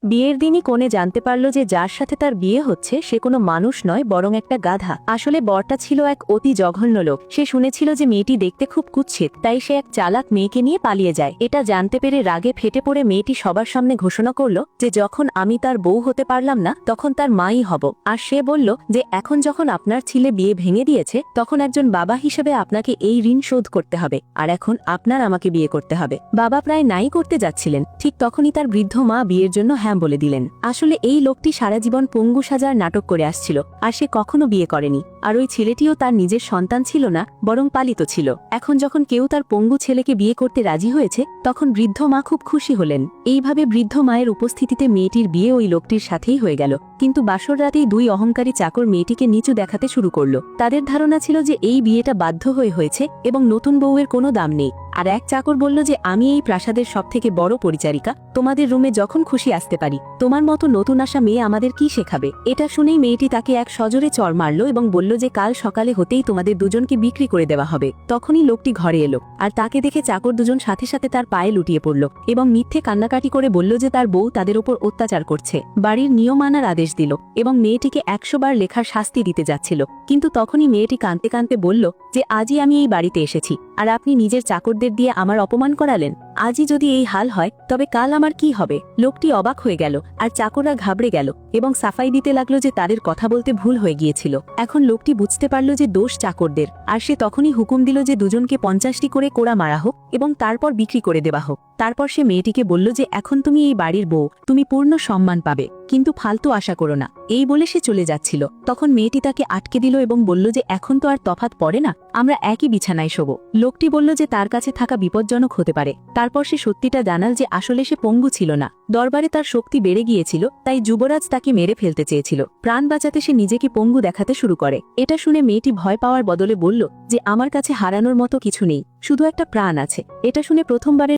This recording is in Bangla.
বিয়ের দিনই কনে জানতে পারল যে যার সাথে তার বিয়ে হচ্ছে সে কোনো মানুষ নয় বরং একটা গাধা। আসলে বরটা ছিল এক অতি জঘন্য লোক। সে শুনেছিল যে মেয়েটি দেখতে খুব কুৎসিত, তাই সে এক চালাক মেয়েকে নিয়ে পালিয়ে যায়। এটা জানতে পেরে রাগে ফেটে পড়ে মেয়েটি সবার সামনে ঘোষণা করল যে যখন আমি তার বউ হতে পারলাম না তখন তার মাই হব। আর সে বলল যে এখন যখন আপনার ছেলে বিয়ে ভেঙে দিয়েছে তখন একজন বাবা হিসেবে আপনাকে এই ঋণ শোধ করতে হবে, আর এখন আপনার আমাকে বিয়ে করতে হবে। বাবা প্রায় নাই করতে যাচ্ছিলেন, ঠিক তখনই তার বৃদ্ধ মা বিয়ের জন্য হ্যাঁ বলে দিলেন। আসলে এই লোকটি সারা জীবন পঙ্গু সাজার নাটক করে আসছিল, আর সে কখনো বিয়ে করেনি। আর ওই ছেলেটিও তার নিজের সন্তান ছিল না, বরং পালিত ছিল। এখন যখন কেউ তার পঙ্গু ছেলেকে বিয়ে করতে রাজি হয়েছে তখন বৃদ্ধ মা খুব খুশি হলেন। এইভাবে বৃদ্ধ মায়ের উপস্থিতিতে মেয়েটির বিয়ে ওই লোকটির সাথেই হয়ে গেল। কিন্তু বাসর রাতেই দুই অহংকারী চাকর মেয়েটিকে নিচু দেখাতে শুরু করলো। তাদের ধারণা ছিল যে এই বিয়েটা বাধ্য হয়ে হয়েছে এবং নতুন বউয়ের কোনো দাম নেই। আর এক চাকর বলল যে আমি এই প্রাসাদের সবথেকে বড় পরিচারিকা, তোমাদের রুমে যখন খুশি আসতে পারি। তোমার মতো নতুন আসা মেয়ে আমাদের কি শেখাবে? এটা শুনেই মেয়েটি তাকে এক সজোরে চড় মারল এবং বলল যে কাল সকালে হতেই তোমাদের দুজনকে বিক্রি করে দেওয়া হবে। তখনই লোকটি ঘরে এলো, আর তাকে দেখে চাকর দুজন সাথে সাথে তার পায়ে লুটিয়ে পড়ল এবং মিথ্যে কান্নাকাটি করে বলল যে তার বউ তাদের ওপর অত্যাচার করছে। বাড়ির নিয়ম মানার আদেশ দিল এবং মেয়েটিকে 100 বার লেখার শাস্তি দিতে যাচ্ছিল। কিন্তু তখনই মেয়েটি কাঁদতে কাঁদতে বলল যে আজই আমি এই বাড়িতে এসেছি, আর আপনি নিজের চাকরদের দিয়ে আমার অপমান করালেন। আজই যদি এই হাল হয় তবে কাল আমার কি হবে? লোকটি অবাক হয়ে গেল, আর চাকররা ঘাবড়ে গেল এবং সাফাই দিতে লাগলো যে তাদের কথা বলতে ভুল হয়ে গিয়েছিল। এখন লোকটি বুঝতে পারল যে দোষ চাকরদের, আর সে তখনই হুকুম দিল যে দুজনকে 50টি করে কোড়া মারা হোক এবং তারপর বিক্রি করে দেওয়া হোক। তারপর সে মেয়েটিকে বলল যে এখন তুমি এই বাড়ির বউ, তুমি পূর্ণ সম্মান পাবে, কিন্তু ফালতু আশা করো না। এই বলে সে চলে যাচ্ছিল। তখন মেয়েটি তাকে আটকে দিল এবং বলল যে এখন তো আর তফাৎ পড়ে না, আমরা একই বিছানায় শোব। লোকটি বলল যে তার কাছে থাকা বিপজ্জনক হতে পারে। তারপর সে সত্যিটা জানাল যে আসলে সে পঙ্গু ছিল না, দরবারে তার শক্তি বেড়ে গিয়েছিল, তাই যুবরাজ তাকে মেরে ফেলতে চেয়েছিল। প্রাণ বাঁচাতে সে নিজেকে পঙ্গু দেখাতে শুরু করে। এটা শুনে মেয়েটি ভয় পাওয়ার বদলে বলল যে আমার কাছে হারানোর মতো কিছু নেই, শুধু একটা প্রাণ আছে। এটা শুনে প্রথমবারের